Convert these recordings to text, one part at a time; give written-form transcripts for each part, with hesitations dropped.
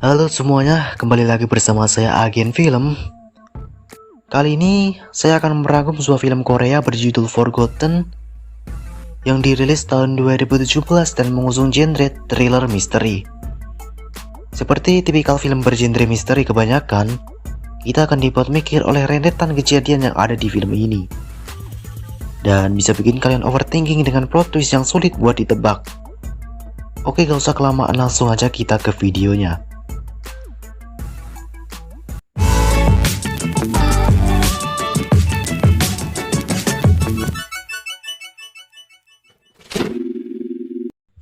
Halo semuanya, kembali lagi bersama saya Agen Film. Kali ini saya akan merangkum sebuah film Korea berjudul Forgotten yang dirilis tahun 2017 dan mengusung genre thriller misteri. Seperti tipikal film bergenre misteri kebanyakan, kita akan dibuat mikir oleh rentetan kejadian yang ada di film ini. Dan bisa bikin kalian overthinking dengan plot twist yang sulit buat ditebak. Oke, gak usah kelamaan, langsung aja kita ke videonya.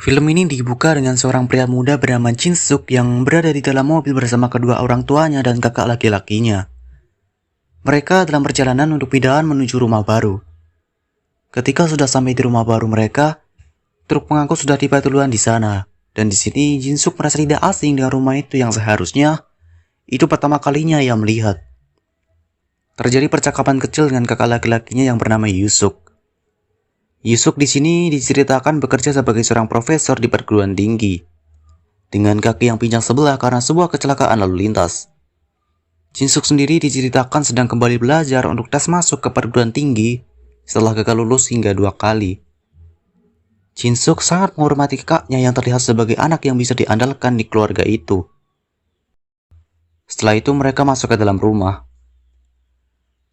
Film ini dibuka dengan seorang pria muda bernama Jin Suk yang berada di dalam mobil bersama kedua orang tuanya dan kakak laki-lakinya. Mereka dalam perjalanan untuk pindahan menuju rumah baru. Ketika sudah sampai di rumah baru mereka, truk pengangkut sudah tiba duluan di sana. Dan di sini Jin Suk merasa tidak asing dengan rumah itu yang seharusnya itu pertama kalinya ia melihat. Terjadi percakapan kecil dengan kakak laki-lakinya yang bernama Yusuk. Yusuk di sini diceritakan bekerja sebagai seorang profesor di perguruan tinggi, dengan kaki yang pincang sebelah karena sebuah kecelakaan lalu lintas. Jin Suk sendiri diceritakan sedang kembali belajar untuk tes masuk ke perguruan tinggi setelah gagal lulus hingga 2 kali. Jin Suk sangat menghormati kakaknya yang terlihat sebagai anak yang bisa diandalkan di keluarga itu. Setelah itu mereka masuk ke dalam rumah.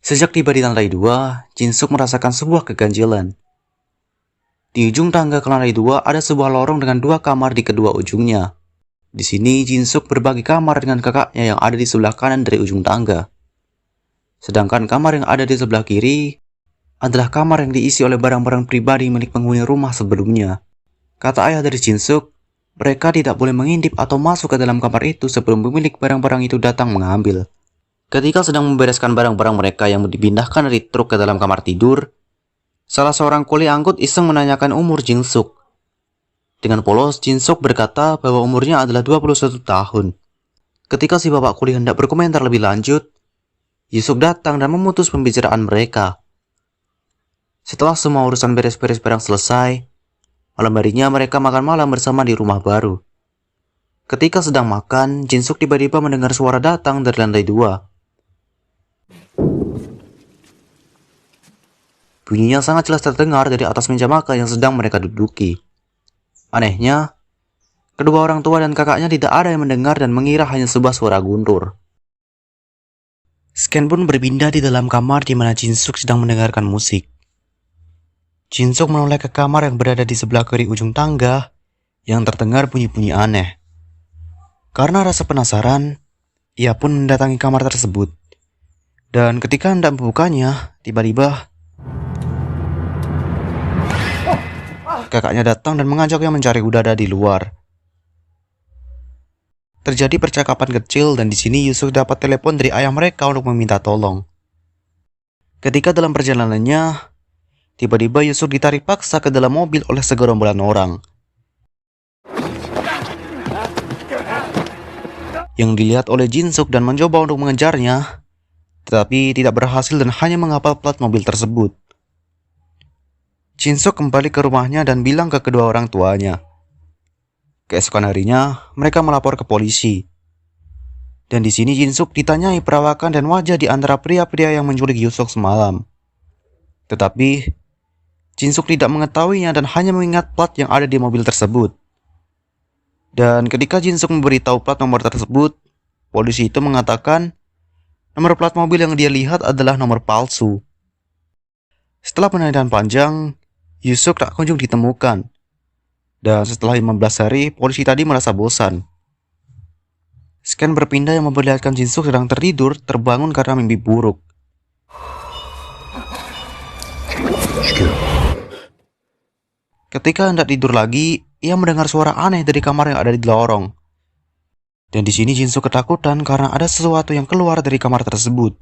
Sejak tiba di lantai 2, Jin Suk merasakan sebuah keganjilan. Di ujung tangga ke lantai 2 ada sebuah lorong dengan 2 kamar di kedua ujungnya. Di sini Jin Suk berbagi kamar dengan kakaknya yang ada di sebelah kanan dari ujung tangga. Sedangkan kamar yang ada di sebelah kiri adalah kamar yang diisi oleh barang-barang pribadi milik penghuni rumah sebelumnya. Kata ayah dari Jin Suk, mereka tidak boleh mengintip atau masuk ke dalam kamar itu sebelum pemilik barang-barang itu datang mengambil. Ketika sedang membereskan barang-barang mereka yang dipindahkan dari truk ke dalam kamar tidur, salah seorang kuli angkut iseng menanyakan umur Jin Suk. Dengan polos, Jin Suk berkata bahwa umurnya adalah 21 tahun. Ketika si bapak kuli hendak berkomentar lebih lanjut, Yusuk datang dan memutus pembicaraan mereka. Setelah semua urusan beres-beres barang selesai, malam harinya mereka makan malam bersama di rumah baru. Ketika sedang makan, Jin Suk tiba-tiba mendengar suara datang dari lantai 2. Bunyinya sangat jelas terdengar dari atas meja makan yang sedang mereka duduki. Anehnya, kedua orang tua dan kakaknya tidak ada yang mendengar dan mengira hanya sebuah suara guntur. Scan pun berpindah di dalam kamar di mana Jin Suk sedang mendengarkan musik. Jin Suk menoleh ke kamar yang berada di sebelah kiri ujung tangga yang terdengar bunyi-bunyi aneh. Karena rasa penasaran, ia pun mendatangi kamar tersebut. Dan ketika hendak membukanya, tiba-tiba kakaknya datang dan mengajaknya mencari udara di luar. Terjadi percakapan kecil dan di sini Yusuf dapat telepon dari ayah mereka untuk meminta tolong. Ketika dalam perjalanannya, tiba-tiba Yusuf ditarik paksa ke dalam mobil oleh segerombolan orang. Yang dilihat oleh Jin Suk dan mencoba untuk mengejarnya, tetapi tidak berhasil dan hanya menghafal plat mobil tersebut. Jin Suk kembali ke rumahnya dan bilang ke kedua orang tuanya. Keesokan harinya, mereka melapor ke polisi. Dan di sini Jin Suk ditanyai perawakan dan wajah di antara pria-pria yang menculik Yusuk semalam. Tetapi Jin Suk tidak mengetahuinya dan hanya mengingat plat yang ada di mobil tersebut. Dan ketika Jin Suk memberitahu plat nomor tersebut, polisi itu mengatakan nomor plat mobil yang dia lihat adalah nomor palsu. Setelah penelitian panjang, Yusuk tak kunjung ditemukan. Dan setelah 15 hari, polisi tadi merasa bosan. Scan berpindah yang memperlihatkan Jin Suk sedang tertidur, terbangun karena mimpi buruk. Ketika hendak tidur lagi, ia mendengar suara aneh dari kamar yang ada di lorong. Dan di sini Jin Suk ketakutan karena ada sesuatu yang keluar dari kamar tersebut.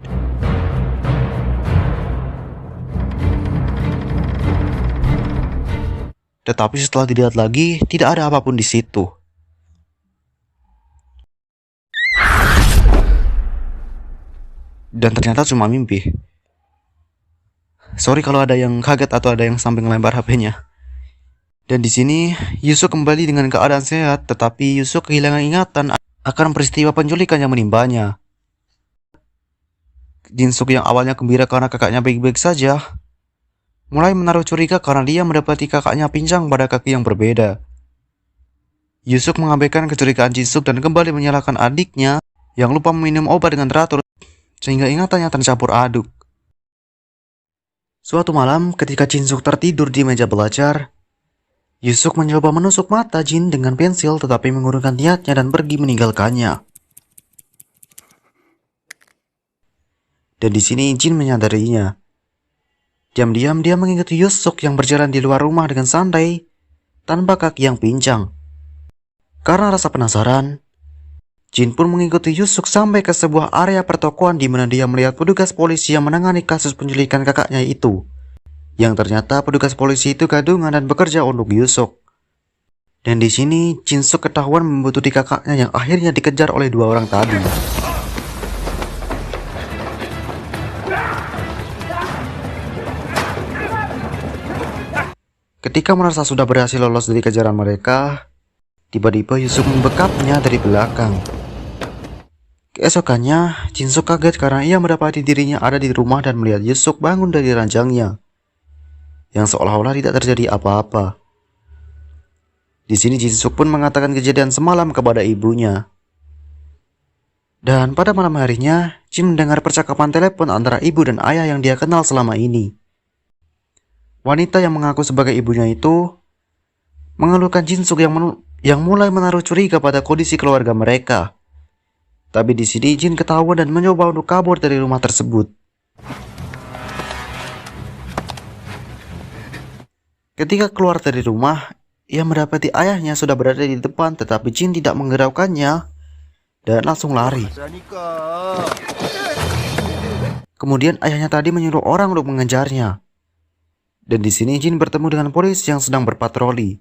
Tetapi setelah dilihat lagi, tidak ada apapun di situ. Dan ternyata cuma mimpi. Sorry kalau ada yang kaget atau ada yang sampai ngelempar HP-nya. Dan di sini Yusuk kembali dengan keadaan sehat, tetapi Yusuk kehilangan ingatan akan peristiwa penculikan yang menimpanya. Jin-suk yang awalnya gembira karena kakaknya baik-baik saja, mulai menaruh curiga karena dia mendapati kakaknya pincang pada kaki yang berbeda. Yusuk mengabaikan kecurigaan Jin-suk dan kembali menyalahkan adiknya yang lupa meminum obat dengan teratur sehingga ingatannya tercampur aduk. Suatu malam ketika Jin-suk tertidur di meja belajar, Yusuk mencoba menusuk mata Jin dengan pensil tetapi mengurungkan niatnya dan pergi meninggalkannya. Dan di sini Jin menyadarinya. Diam-diam dia mengikuti Yusuk yang berjalan di luar rumah dengan santai tanpa kaki yang pincang. Karena rasa penasaran, Jin pun mengikuti Yusuk sampai ke sebuah area pertokoan di mana dia melihat petugas polisi yang menangani kasus penculikan kakaknya itu. Yang ternyata petugas polisi itu gadungan dan bekerja untuk Yusuk. Dan di sini Jin-suk ketahuan membuntuti kakaknya yang akhirnya dikejar oleh dua orang tadi. Ketika merasa sudah berhasil lolos dari kejaran mereka, tiba-tiba Yusuk membekapnya dari belakang. Keesokannya, Jin-suk kaget karena ia mendapati dirinya ada di rumah dan melihat Yusuk bangun dari ranjangnya, yang seolah-olah tidak terjadi apa-apa. Di sini Jin-suk pun mengatakan kejadian semalam kepada ibunya. Dan pada malam harinya, Jin mendengar percakapan telepon antara ibu dan ayah yang dia kenal selama ini. Wanita yang mengaku sebagai ibunya itu mengeluhkan Jin-suk yang mulai menaruh curiga pada kondisi keluarga mereka. Tapi di sini Jin ketahuan dan mencoba untuk kabur dari rumah tersebut. Ketika keluar dari rumah, ia mendapati ayahnya sudah berada di depan, tetapi Jin tidak menghiraukannya dan langsung lari. Kemudian ayahnya tadi menyuruh orang untuk mengejarnya. Dan di sini Jin bertemu dengan polisi yang sedang berpatroli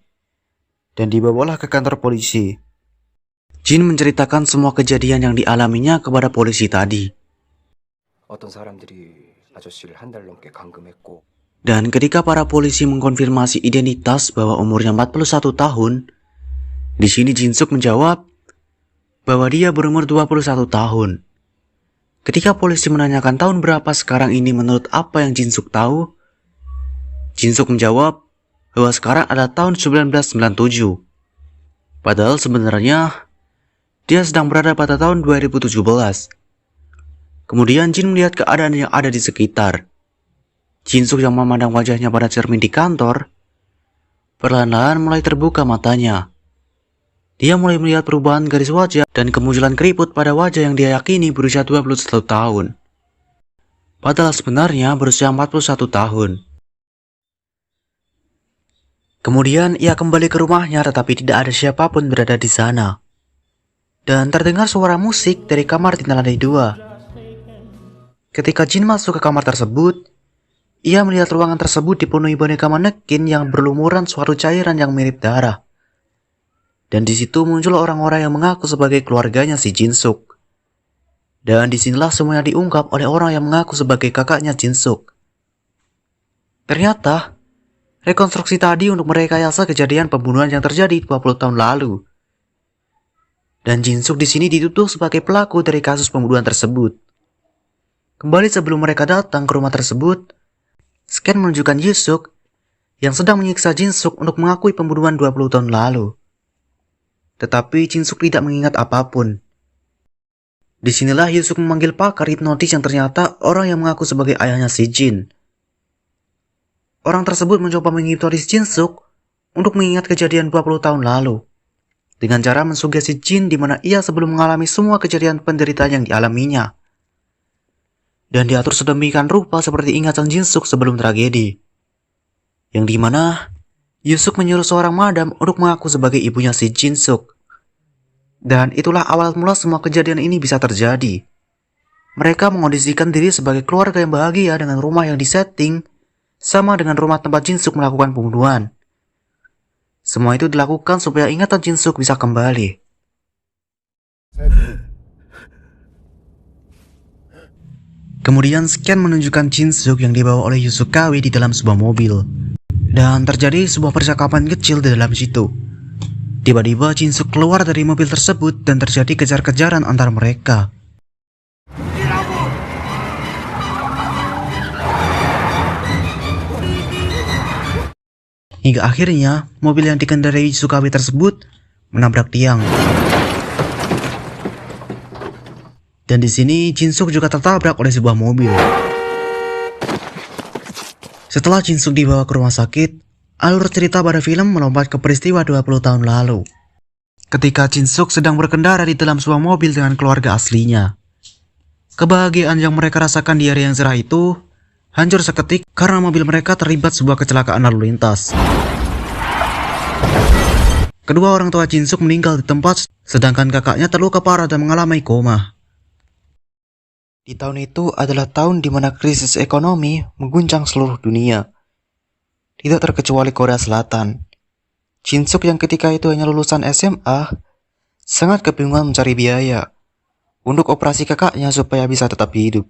dan dibawalah ke kantor polisi. Jin menceritakan semua kejadian yang dialaminya kepada polisi tadi. Dan ketika para polisi mengkonfirmasi identitas bahwa umurnya 41 tahun, di sini Jin-suk menjawab bahwa dia berumur 21 tahun. Ketika polisi menanyakan tahun berapa sekarang ini menurut apa yang Jin-suk tahu, Jin-suk menjawab bahwa sekarang ada tahun 1997. Padahal sebenarnya dia sedang berada pada tahun 2017. Kemudian Jin melihat keadaan yang ada di sekitar. Jin-suk yang memandang wajahnya pada cermin di kantor, perlahan-lahan mulai terbuka matanya. Dia mulai melihat perubahan garis wajah dan kemunculan keriput pada wajah yang dia yakini berusia 21 tahun. Padahal sebenarnya berusia 41 tahun. Kemudian ia kembali ke rumahnya tetapi tidak ada siapapun berada di sana. Dan terdengar suara musik dari kamar di lantai 2. Ketika Jin masuk ke kamar tersebut, ia melihat ruangan tersebut dipenuhi boneka manekin yang berlumuran suatu cairan yang mirip darah. Dan di situ muncul orang-orang yang mengaku sebagai keluarganya si Jin-suk. Dan disinilah semuanya diungkap oleh orang yang mengaku sebagai kakaknya Jin-suk. Ternyata, rekonstruksi tadi untuk merekayasa kejadian pembunuhan yang terjadi 20 tahun lalu. Dan Jin-suk di sini dituduh sebagai pelaku dari kasus pembunuhan tersebut. Kembali sebelum mereka datang ke rumah tersebut, scan menunjukkan Yusuk yang sedang menyiksa Jin-suk untuk mengakui pembunuhan 20 tahun lalu. Tetapi Jin-suk tidak mengingat apapun. Disinilah Yusuk memanggil pakar hipnotis yang ternyata orang yang mengaku sebagai ayahnya si Jin. Orang tersebut mencoba menghipnotis Jin-suk untuk mengingat kejadian 20 tahun lalu. Dengan cara mensugesti Jin di mana ia sebelum mengalami semua kejadian penderitaan yang dialaminya. Dan diatur sedemikian rupa seperti ingatan Jin-suk sebelum tragedi. Yang dimana Yusuk menyuruh seorang madam untuk mengaku sebagai ibunya si Jin-suk. Dan itulah awal mula semua kejadian ini bisa terjadi. Mereka mengondisikan diri sebagai keluarga yang bahagia dengan rumah yang disetting sama dengan rumah tempat Jin-suk melakukan pembunuhan. Semua itu dilakukan supaya ingatan Jin-suk bisa kembali. Kemudian scan menunjukkan Jin-suk yang dibawa oleh Yusukawi di dalam sebuah mobil. Dan terjadi sebuah percakapan kecil di dalam situ. Tiba-tiba Jin Suk keluar dari mobil tersebut dan terjadi kejar-kejaran antar mereka. Hingga akhirnya mobil yang dikendarai Sukawi tersebut menabrak tiang. Dan di sini Jin Suk juga tertabrak oleh sebuah mobil. Setelah Jin Suk dibawa ke rumah sakit, alur cerita pada film melompat ke peristiwa 20 tahun lalu. Ketika Jin Suk sedang berkendara di dalam sebuah mobil dengan keluarga aslinya. Kebahagiaan yang mereka rasakan di hari yang cerah itu hancur seketik karena mobil mereka terlibat sebuah kecelakaan lalu lintas. Kedua orang tua Jin Suk meninggal di tempat, sedangkan kakaknya terluka parah dan mengalami koma. Di tahun itu adalah tahun di mana krisis ekonomi mengguncang seluruh dunia. Tidak terkecuali Korea Selatan. Jin Suk yang ketika itu hanya lulusan SMA, sangat kebingungan mencari biaya untuk operasi kakaknya supaya bisa tetap hidup.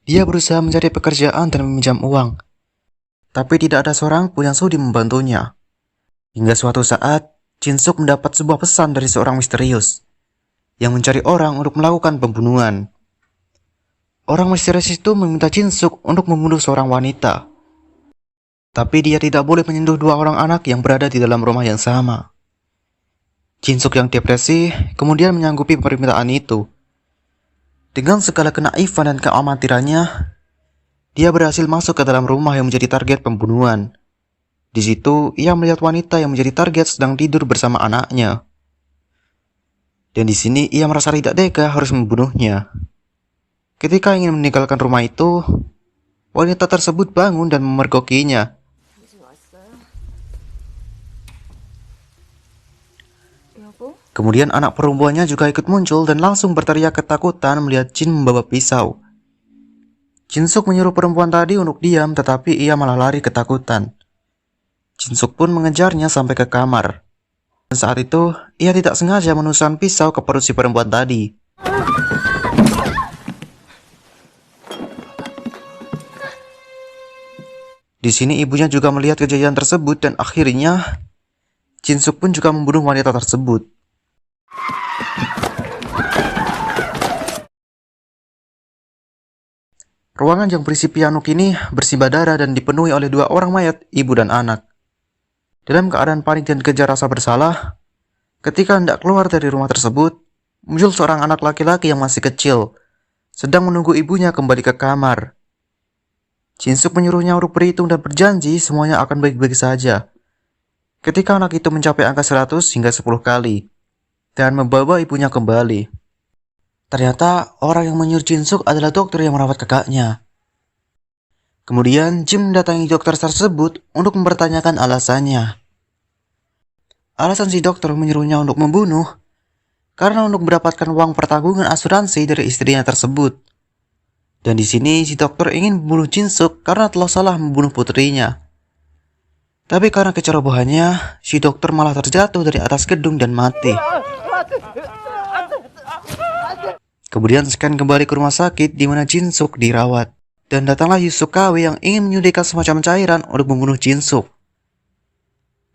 Dia berusaha mencari pekerjaan dan meminjam uang, tapi tidak ada seorang pun yang sudi membantunya. Hingga suatu saat, Jin Suk mendapat sebuah pesan dari seorang misterius yang mencari orang untuk melakukan pembunuhan. Orang misterius itu meminta Jin Suk untuk membunuh seorang wanita, tapi dia tidak boleh menyentuh dua orang anak yang berada di dalam rumah yang sama. Jin Suk yang depresi kemudian menyanggupi permintaan itu. Dengan segala kenaifan dan keamatirannya, dia berhasil masuk ke dalam rumah yang menjadi target pembunuhan. Di situ, ia melihat wanita yang menjadi target sedang tidur bersama anaknya. Dan di sini, ia merasa tidak tega harus membunuhnya. Ketika ingin meninggalkan rumah itu, wanita tersebut bangun dan memergokinya. Kemudian anak perempuannya juga ikut muncul dan langsung berteriak ketakutan melihat Jin membawa pisau. Jin Suk menyuruh perempuan tadi untuk diam, tetapi ia malah lari ketakutan. Jin Suk pun mengejarnya sampai ke kamar. Dan saat itu, ia tidak sengaja menusukkan pisau ke perut si perempuan tadi. Di sini ibunya juga melihat kejadian tersebut dan akhirnya Jin Suk pun juga membunuh wanita tersebut. Ruangan yang berisi piano kini bersimbah darah dan dipenuhi oleh dua orang mayat, ibu dan anak. Dalam keadaan panik dan kejar rasa bersalah, ketika hendak keluar dari rumah tersebut, muncul seorang anak laki-laki yang masih kecil, sedang menunggu ibunya kembali ke kamar. Jin Suk menyuruhnya untuk berhitung dan berjanji semuanya akan baik-baik saja. Ketika anak itu mencapai angka 100 hingga 10 kali, dan membawa ibunya kembali. Ternyata orang yang menyuruh Jin Suk adalah dokter yang merawat kakaknya. Kemudian Jim mendatangi dokter tersebut untuk mempertanyakan alasannya. Alasan si dokter menyuruhnya untuk membunuh karena untuk mendapatkan uang pertanggungan asuransi dari istrinya tersebut. Dan di sini si dokter ingin membunuh Jin Suk karena telah salah membunuh putrinya. Tapi karena kecerobohannya, si dokter malah terjatuh dari atas gedung dan mati. Kemudian scan kembali ke rumah sakit di mana Jin Suk dirawat. Dan datanglah Yusukawe yang ingin menyuntikkan semacam cairan untuk membunuh Jin Suk.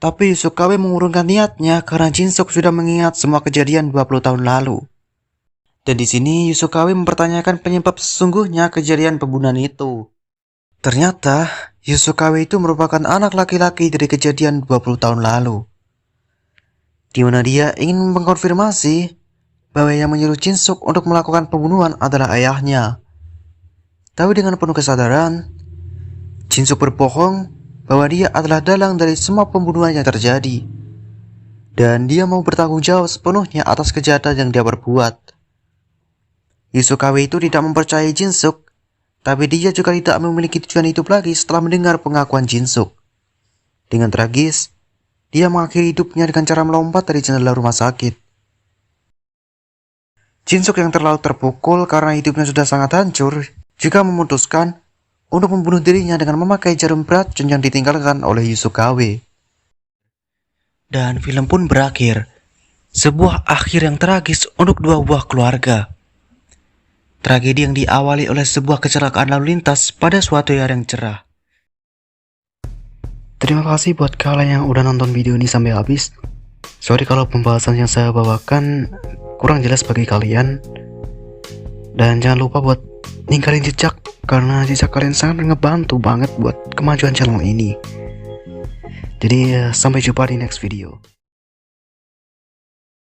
Tapi Yusukawe mengurungkan niatnya karena Jin Suk sudah mengingat semua kejadian 20 tahun lalu. Dan di sini Yusukawe mempertanyakan penyebab sesungguhnya kejadian pembunuhan itu. Ternyata Yusukawe itu merupakan anak laki-laki dari kejadian 20 tahun lalu. Di mana dia ingin mengkonfirmasi bahwa yang menyuruh Jin Suk untuk melakukan pembunuhan adalah ayahnya. Tapi dengan penuh kesadaran, Jin Suk berbohong bahwa dia adalah dalang dari semua pembunuhan yang terjadi. Dan dia mau bertanggung jawab sepenuhnya atas kejahatan yang dia perbuat. Yusukawe itu tidak mempercayai Jin Suk, tapi dia juga tidak memiliki tujuan hidup lagi setelah mendengar pengakuan Jin Suk. Dengan tragis, dia mengakhiri hidupnya dengan cara melompat dari jendela rumah sakit. Jin Suk yang terlalu terpukul karena hidupnya sudah sangat hancur, juga memutuskan untuk membunuh dirinya dengan memakai jarum beracun yang ditinggalkan oleh Yusukawe. Dan film pun berakhir. Sebuah akhir yang tragis untuk dua buah keluarga. Tragedi yang diawali oleh sebuah kecelakaan lalu lintas pada suatu hari yang cerah. Terima kasih buat kalian yang udah nonton video ini sampai habis. Sorry kalau pembahasan yang saya bawakan kurang jelas bagi kalian. Dan jangan lupa buat ninggalin jejak, karena jejak kalian sangat ngebantu banget buat kemajuan channel ini. Jadi sampai jumpa di next video.